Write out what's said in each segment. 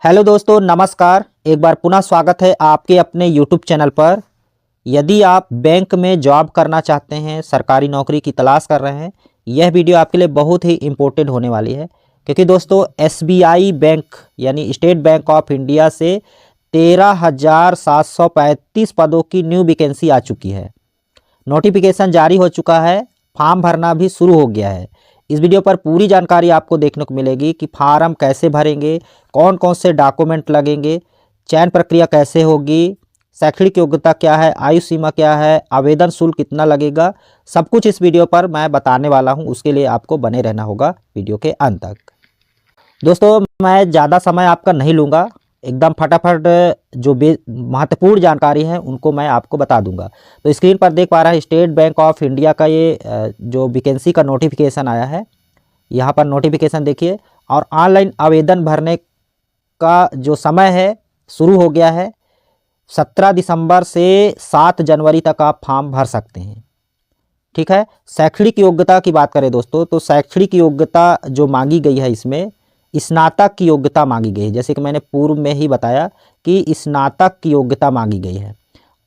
Hello दोस्तों, नमस्कार। एक बार पुनः स्वागत है आपके अपने यूट्यूब चैनल पर। यदि आप बैंक में जॉब करना चाहते हैं, सरकारी नौकरी की तलाश कर रहे हैं, यह वीडियो आपके लिए बहुत ही इम्पोर्टेंट होने वाली है। क्योंकि दोस्तों एसबीआई बैंक यानी स्टेट बैंक ऑफ इंडिया से 13,735 पदों की न्यू वैकेंसी आ चुकी है। नोटिफिकेशन जारी हो चुका है, फॉर्म भरना भी शुरू हो गया है। इस वीडियो पर पूरी जानकारी आपको देखने को मिलेगी कि फार्म कैसे भरेंगे, कौन कौन से डॉक्यूमेंट लगेंगे, चयन प्रक्रिया कैसे होगी, शैक्षणिक योग्यता क्या है, आयु सीमा क्या है, आवेदन शुल्क कितना लगेगा, सब कुछ इस वीडियो पर मैं बताने वाला हूं। उसके लिए आपको बने रहना होगा वीडियो के अंत तक। दोस्तों मैं ज़्यादा समय आपका नहीं लूँगा, एकदम फटाफट जो महत्वपूर्ण जानकारी है उनको मैं आपको बता दूंगा। तो स्क्रीन पर देख पा रहा है स्टेट बैंक ऑफ इंडिया का ये जो वैकेंसी का नोटिफिकेशन आया है। यहाँ पर नोटिफिकेशन देखिए, और ऑनलाइन आवेदन भरने का जो समय है शुरू हो गया है। 17 दिसंबर से 7 जनवरी तक आप फॉर्म भर सकते हैं। ठीक है। शैक्षणिक योग्यता की बात करें दोस्तों, तो शैक्षणिक योग्यता जो मांगी गई है इसमें स्नातक की योग्यता मांगी गई है। जैसे कि मैंने पूर्व में ही बताया कि स्नातक की योग्यता मांगी गई है।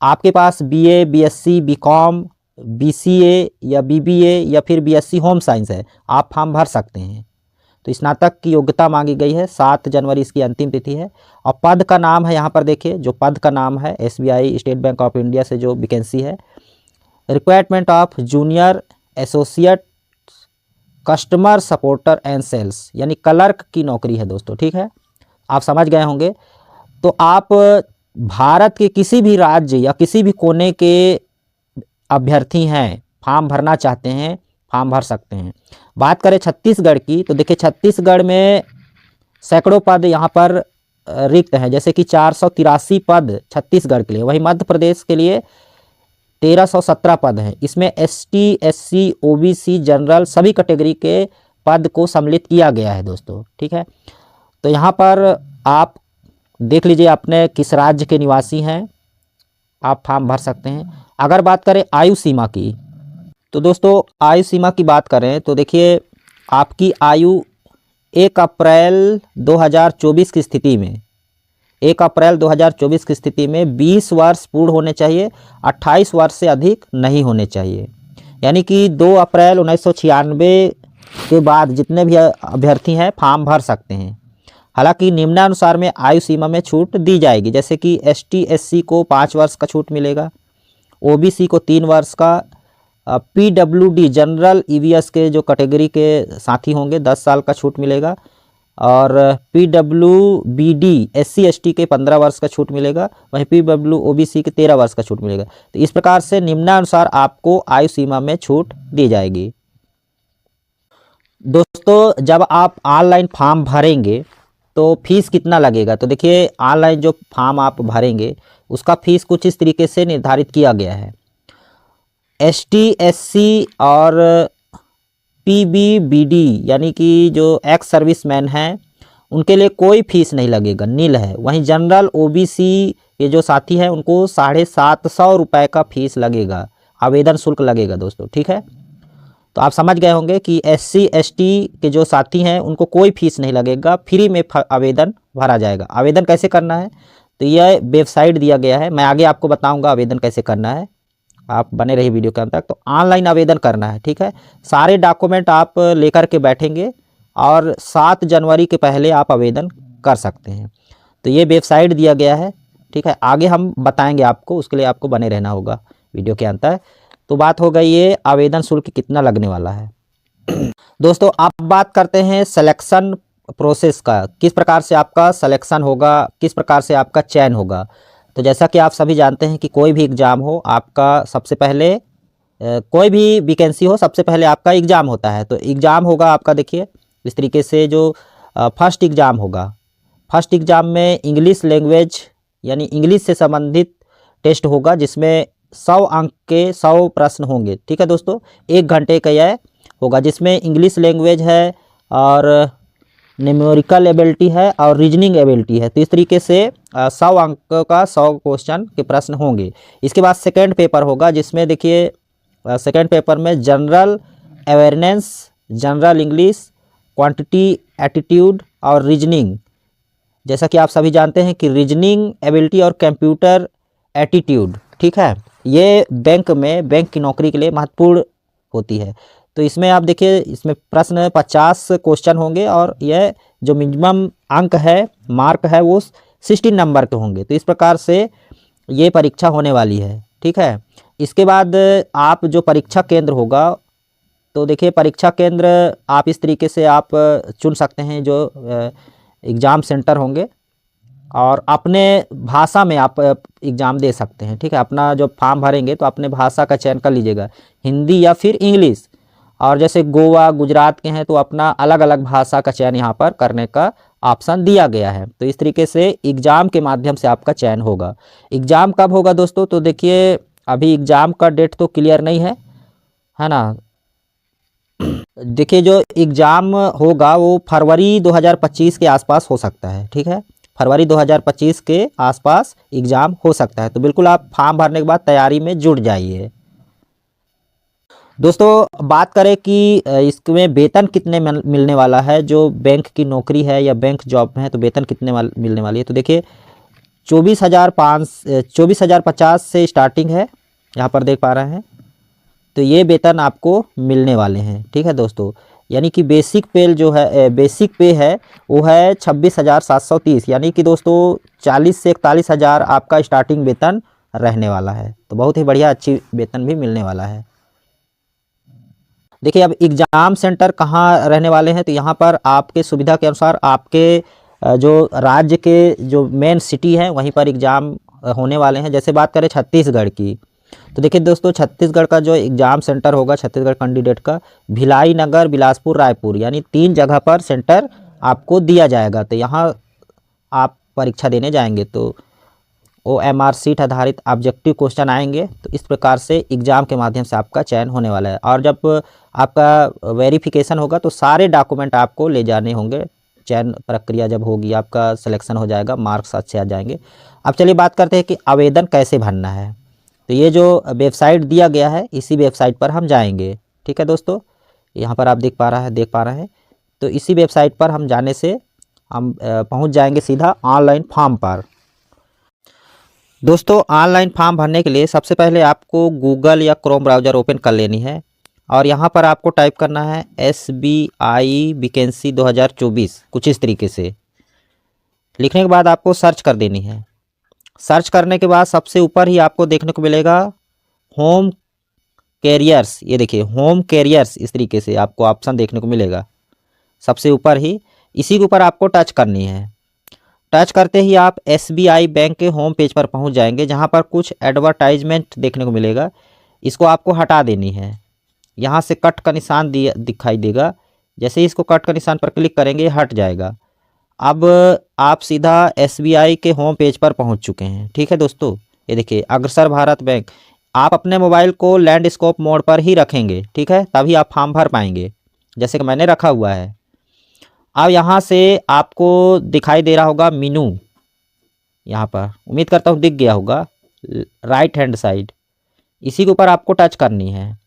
आपके पास बीए, बीएससी, बीकॉम, बीसीए या बीबीए या फिर बीएससी होम साइंस है, आप फॉर्म भर सकते हैं। तो स्नातक की योग्यता मांगी गई है। 7 जनवरी इसकी अंतिम तिथि है। और पद का नाम है, यहाँ पर देखिए जो पद का नाम है, SBI State Bank of India से जो वैकेंसी है, requirement of junior associate customer supporter and sales, यानी क्लर्क की नौकरी है दोस्तों। ठीक है, आप समझ गए होंगे। तो आप भारत के किसी भी राज्य या किसी भी कोने के अभ्यर्थी हैं, फॉर्म भरना चाहते हैं, फॉर्म भर सकते हैं। बात करें छत्तीसगढ़ की, तो देखिए छत्तीसगढ़ में सैकड़ों पद यहाँ पर रिक्त हैं। जैसे कि 483 पद छत्तीसगढ़ के लिए, वहीं मध्य प्रदेश के लिए 1317 पद हैं। इसमें एसटी, एससी, ओबीसी, जनरल सभी कैटेगरी के पद को सम्मिलित किया गया है दोस्तों। ठीक है, तो यहाँ पर आप देख लीजिए अपने किस राज्य के निवासी हैं, आप फॉर्म भर सकते हैं। अगर बात करें आयु सीमा की, तो दोस्तों आयु सीमा की बात करें तो देखिए आपकी आयु 1 अप्रैल 2024 की स्थिति में 1 अप्रैल 2024 की स्थिति में 20 वर्ष पूर्ण होने चाहिए, 28 वर्ष से अधिक नहीं होने चाहिए। यानी कि 2 अप्रैल 1996 के बाद जितने भी अभ्यर्थी हैं फॉर्म भर सकते हैं। हालांकि निम्नानुसार में आयु सीमा में छूट दी जाएगी। जैसे कि एसटी, एससी को 5 वर्ष का छूट मिलेगा, ओबीसी को 3 वर्ष का, पीडब्ल्यूडी जनरल ईवीएस के जो कैटेगरी के साथी होंगे 10 साल का छूट मिलेगा, और पीडब्ल्यूबीडी एससी एसटी के 15 वर्ष का छूट मिलेगा, वहीं पीडब्ल्यू ओबीसी के 13 वर्ष का छूट मिलेगा। तो इस प्रकार से निम्नानुसार आपको आयु सीमा में छूट दी जाएगी। दोस्तों जब आप ऑनलाइन फॉर्म भरेंगे तो फीस कितना लगेगा, तो देखिए ऑनलाइन जो फॉर्म आप भरेंगे उसका फीस कुछ इस तरीके से निर्धारित किया गया है। एसटी, एससी और पीबीबीडी यानी कि जो एक्स सर्विसमैन हैं उनके लिए कोई फीस नहीं लगेगा, नील है। वहीं जनरल, ओबीसी ये जो साथी हैं उनको 750 रुपये का फीस लगेगा, आवेदन शुल्क लगेगा दोस्तों। ठीक है, तो आप समझ गए होंगे कि एससी, एसटी के जो साथी हैं उनको कोई फीस नहीं लगेगा, फ्री में आवेदन भरा जाएगा। आवेदन कैसे करना है, तो यह वेबसाइट दिया गया है, मैं आगे आपको बताऊँगा आवेदन कैसे करना है, आप बने रहिए वीडियो के अंत तक। तो ऑनलाइन आवेदन करना है। ठीक है, सारे डॉक्यूमेंट आप लेकर के बैठेंगे और 7 जनवरी के पहले आप आवेदन कर सकते हैं। तो ये वेबसाइट दिया गया है। ठीक है, आगे हम बताएंगे आपको, उसके लिए आपको बने रहना होगा वीडियो के अंत तक। तो बात हो गई ये आवेदन शुल्क कितना लगने वाला है। दोस्तों आप बात करते हैं सिलेक्शन प्रोसेस का, किस प्रकार से आपका सिलेक्शन होगा, किस प्रकार से आपका चयन होगा। तो जैसा कि आप सभी जानते हैं कि कोई भी एग्ज़ाम हो, आपका सबसे पहले कोई भी वैकेंसी हो, सबसे पहले आपका एग्ज़ाम होता है। तो एग्ज़ाम होगा आपका, देखिए इस तरीके से जो फर्स्ट एग्ज़ाम होगा। फर्स्ट एग्ज़ाम में इंग्लिश लैंग्वेज यानी इंग्लिश से संबंधित टेस्ट होगा, जिसमें 100 अंक के 100 प्रश्न होंगे। ठीक है दोस्तों, 1 घंटे का यह होगा, जिसमें इंग्लिश लैंग्वेज है और न्यूमेरिकल एबिलिटी है और रीजनिंग एबिलिटी है। तो इस तरीके से 100 अंक का 100 क्वेश्चन के प्रश्न होंगे। इसके बाद सेकेंड पेपर होगा, जिसमें देखिए सेकेंड पेपर में general awareness, general English, quantity attitude और रीजनिंग जैसा कि आप सभी जानते हैं कि रीजनिंग एबिलिटी और कंप्यूटर एटीट्यूड, ठीक है, ये बैंक में, बैंक की नौकरी के लिए महत्वपूर्ण होती है। तो इसमें आप देखिए, इसमें प्रश्न 50 क्वेश्चन होंगे और यह जो मिनिमम अंक है, मार्क है, वो 16 नंबर के होंगे। तो इस प्रकार से ये परीक्षा होने वाली है, ठीक है। इसके बाद आप जो परीक्षा केंद्र होगा, तो देखिए परीक्षा केंद्र आप इस तरीके से आप चुन सकते हैं जो एग्ज़ाम सेंटर होंगे, और अपने भाषा में आप एग्ज़ाम दे सकते हैं, ठीक है। अपना जो फॉर्म भरेंगे तो अपने भाषा का चयन कर लीजिएगा, हिंदी या फिर इंग्लिश। और जैसे गोवा, गुजरात के हैं तो अपना अलग अलग भाषा का चयन यहाँ पर करने का ऑप्शन दिया गया है। तो इस तरीके से एग्ज़ाम के माध्यम से आपका चयन होगा। एग्ज़ाम कब होगा दोस्तों? तो देखिए अभी एग्ज़ाम का डेट तो क्लियर नहीं है ना। देखिए जो एग्ज़ाम होगा वो फरवरी 2025 के आसपास हो सकता है, ठीक है। फरवरी 2025 के आसपास एग्ज़ाम हो सकता है। तो बिल्कुल आप फॉर्म भरने के बाद तैयारी में जुट जाइए। दोस्तों बात करें कि इसमें वेतन कितने मिलने वाला है, जो बैंक की नौकरी है या बैंक जॉब में है तो वेतन कितने मिलने वाली है। तो देखिए 24,050 से स्टार्टिंग है, यहाँ पर देख पा रहे हैं। तो ये वेतन आपको मिलने वाले हैं, ठीक है दोस्तों। यानी कि बेसिक पे जो है, बेसिक पे है वो है 26,730, यानी कि दोस्तों 40 से 41,000 आपका स्टार्टिंग वेतन रहने वाला है। तो बहुत ही बढ़िया, अच्छी वेतन भी मिलने वाला है। देखिए अब एग्ज़ाम सेंटर कहाँ रहने वाले हैं, तो यहाँ पर आपके सुविधा के अनुसार आपके जो राज्य के जो मेन सिटी है वहीं पर एग्ज़ाम होने वाले हैं। जैसे बात करें छत्तीसगढ़ की, तो देखिए दोस्तों छत्तीसगढ़ का जो एग्ज़ाम सेंटर होगा छत्तीसगढ़ कैंडिडेट का, भिलाई नगर, बिलासपुर, रायपुर, यानी 3 जगह पर सेंटर आपको दिया जाएगा। तो यहाँ आप परीक्षा देने जाएंगे तो OMR सीट आधारित ऑब्जेक्टिव क्वेश्चन आएंगे। तो इस प्रकार से एग्ज़ाम के माध्यम से आपका चयन होने वाला है। और जब आपका वेरिफिकेशन होगा तो सारे डॉक्यूमेंट आपको ले जाने होंगे। चयन प्रक्रिया जब होगी, आपका सिलेक्शन हो जाएगा, मार्क्स अच्छे आ जाएंगे। अब चलिए बात करते हैं कि आवेदन कैसे भरना है। तो ये जो वेबसाइट दिया गया है इसी वेबसाइट पर हम जाएंगे, ठीक है दोस्तों। यहाँ पर आप देख पा रहे हैं। तो इसी वेबसाइट पर हम जाने से हम पहुँच जाएंगे सीधा ऑनलाइन फॉर्म पर। दोस्तों ऑनलाइन फॉर्म भरने के लिए सबसे पहले आपको गूगल या क्रोम ब्राउज़र ओपन कर लेनी है, और यहाँ पर आपको टाइप करना है SBI वैकेंसी 2024, कुछ इस तरीके से। लिखने के बाद आपको सर्च कर देनी है। सर्च करने के बाद सबसे ऊपर ही आपको देखने को मिलेगा होम कैरियर्स। ये देखिए होम कैरियर्स, इस तरीके से आपको ऑप्शन देखने को मिलेगा सबसे ऊपर ही। इसी के ऊपर आपको टच करनी है। टच करते ही आप SBI बैंक के होम पेज पर पहुंच जाएंगे, जहां पर कुछ एडवर्टाइजमेंट देखने को मिलेगा। इसको आपको हटा देनी है। यहाँ से कट का निशान दिखाई देगा। जैसे ही इसको कट का निशान पर क्लिक करेंगे हट जाएगा। अब आप सीधा SBI के होम पेज पर पहुंच चुके हैं, ठीक है दोस्तों। ये देखिए अग्रसर भारत बैंक। आप अपने मोबाइल को लैंडस्केप मोड पर ही रखेंगे, ठीक है, तभी आप फॉर्म भर पाएंगे, जैसे कि मैंने रखा हुआ है। अब यहाँ से आपको दिखाई दे रहा होगा मीनू, यहाँ पर उम्मीद करता हूँ दिख गया होगा, राइट हैंड साइड। इसी के ऊपर आपको टच करनी है।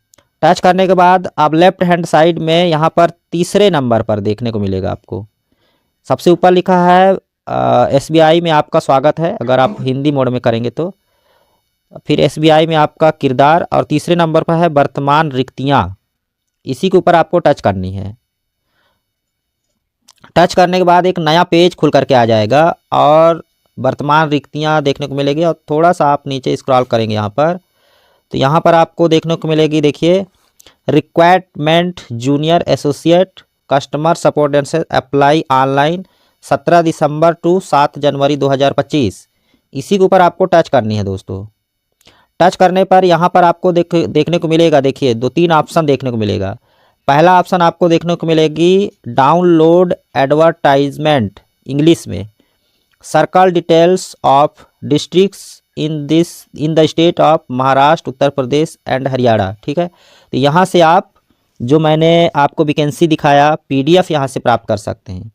टच करने के बाद आप लेफ्ट हैंड साइड में यहाँ पर तीसरे नंबर पर देखने को मिलेगा आपको, सबसे ऊपर लिखा है SBI में आपका स्वागत है। अगर आप हिंदी मोड में करेंगे तो फिर SBI में आपका किरदार, और तीसरे नंबर पर है वर्तमान रिक्तियाँ। इसी के ऊपर आपको टच करनी है। टच करने के बाद एक नया पेज खुल करके आ जाएगा और वर्तमान रिक्तियाँ देखने को मिलेगी। और थोड़ा सा आप नीचे स्क्रॉल करेंगे यहाँ पर, तो यहाँ पर आपको देखने को मिलेगी, देखिए requirement junior associate customer support and apply online 17 December to 7 January 2025। इसी के ऊपर आपको टच करनी है दोस्तों। टच करने पर यहाँ पर आपको देखने को मिलेगा, देखिए 2-3 ऑप्शन देखने को मिलेगा। पहला ऑप्शन आपको देखने को मिलेगी डाउनलोड एडवर्टाइजमेंट इंग्लिश में, circle details of districts in the state of Maharashtra, Uttar Pradesh and Haryana, ठीक है। तो यहाँ से आप जो मैंने आपको वैकेंसी दिखाया PDF यहाँ से प्राप्त कर सकते हैं।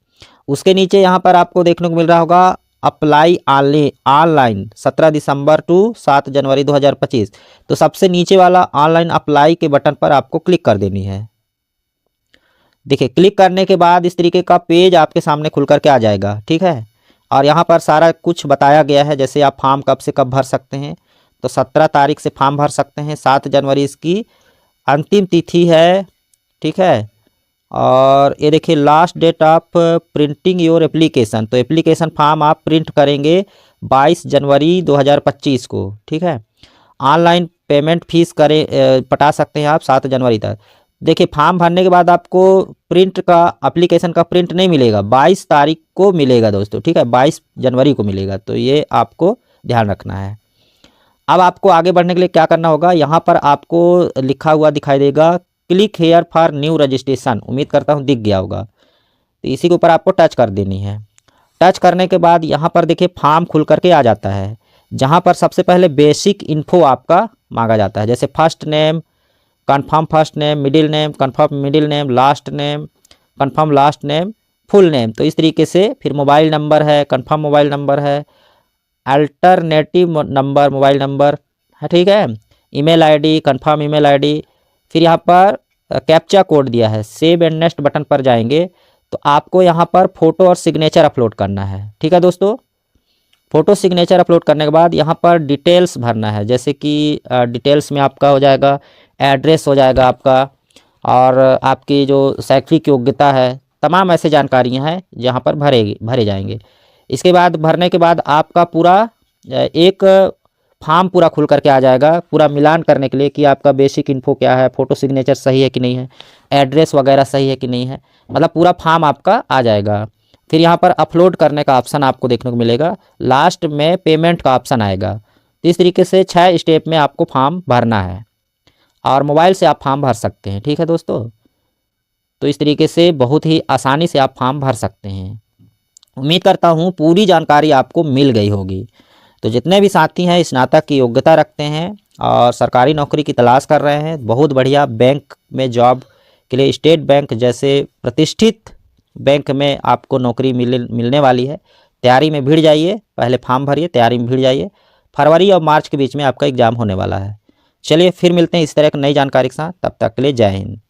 उसके नीचे यहाँ पर आपको देखने को मिल रहा होगा apply online 17 December to 7 January 2025। तो सबसे नीचे वाला ऑनलाइन अप्लाई के बटन पर आपको क्लिक कर देनी है। देखिए क्लिक करने के बाद इस तरीके का पेज आपके सामने खुल करके आ जाएगा, ठीक है। और यहाँ पर सारा कुछ बताया गया है, जैसे आप फॉर्म कब से कब भर सकते हैं। तो 17 तारीख से फॉर्म भर सकते हैं, 7 जनवरी इसकी अंतिम तिथि है, ठीक है। और ये देखिए last date of printing your application, तो एप्लीकेशन फॉर्म आप प्रिंट करेंगे 22 जनवरी 2025 को, ठीक है। ऑनलाइन पेमेंट फीस पटा सकते हैं आप 7 जनवरी तक। देखिए फॉर्म भरने के बाद आपको प्रिंट का एप्लीकेशन का प्रिंट नहीं मिलेगा, 22 तारीख को मिलेगा दोस्तों, ठीक है, 22 जनवरी को मिलेगा, तो ये आपको ध्यान रखना है। अब आपको आगे बढ़ने के लिए क्या करना होगा, यहाँ पर आपको लिखा हुआ दिखाई देगा click here for new registration, उम्मीद करता हूँ दिख गया होगा। तो इसी के ऊपर आपको टच कर देनी है। टच करने के बाद यहाँ पर देखिए फॉर्म खुल करके आ जाता है, जहाँ पर सबसे पहले बेसिक इन्फो आपका मांगा जाता है, जैसे first name, confirm first name, middle name, confirm middle name, last name, confirm last name, full name. तो इस तरीके से फिर मोबाइल नंबर है, कन्फर्म मोबाइल नंबर है, अल्टरनेटिव नंबर मोबाइल नंबर है, ठीक है, email ID, confirm email ID. फिर यहाँ पर कैप्चा कोड दिया है, सेव एंड नेक्स्ट बटन पर जाएंगे तो आपको यहाँ पर फ़ोटो और सिग्नेचर अपलोड करना है, ठीक है दोस्तों। फ़ोटो सिग्नेचर अपलोड करने के बाद यहाँ पर डिटेल्स भरना है, जैसे कि डिटेल्स में आपका हो जाएगा एड्रेस हो जाएगा आपका, और आपकी जो शैक्षिक योग्यता है, तमाम ऐसे जानकारियाँ हैं जहाँ पर भरे जाएंगे। इसके बाद भरने के बाद आपका पूरा एक फॉर्म पूरा खुल करके आ जाएगा, पूरा मिलान करने के लिए कि आपका बेसिक इन्फो क्या है, फ़ोटो सिग्नेचर सही है कि नहीं है, एड्रेस वगैरह सही है कि नहीं है, मतलब पूरा फॉर्म आपका आ जाएगा। फिर यहाँ पर अपलोड करने का ऑप्शन आपको देखने को मिलेगा, लास्ट में पेमेंट का ऑप्शन आएगा। तो इस तरीके से 6 स्टेप में आपको फॉर्म भरना है और मोबाइल से आप फॉर्म भर सकते हैं, ठीक है दोस्तों। तो इस तरीके से बहुत ही आसानी से आप फॉर्म भर सकते हैं। उम्मीद करता हूँ पूरी जानकारी आपको मिल गई होगी। तो जितने भी साथी हैं स्नातक की योग्यता रखते हैं और सरकारी नौकरी की तलाश कर रहे हैं, बहुत बढ़िया बैंक में जॉब के लिए, स्टेट बैंक जैसे प्रतिष्ठित बैंक में आपको नौकरी मिलने वाली है, तैयारी में भिड़ जाइए, पहले फॉर्म भरिए, तैयारी में भिड़ जाइए। फरवरी और मार्च के बीच में आपका एग्ज़ाम होने वाला है। चलिए फिर मिलते हैं इस तरह की नई जानकारी के साथ, तब तक के लिए जय हिंद।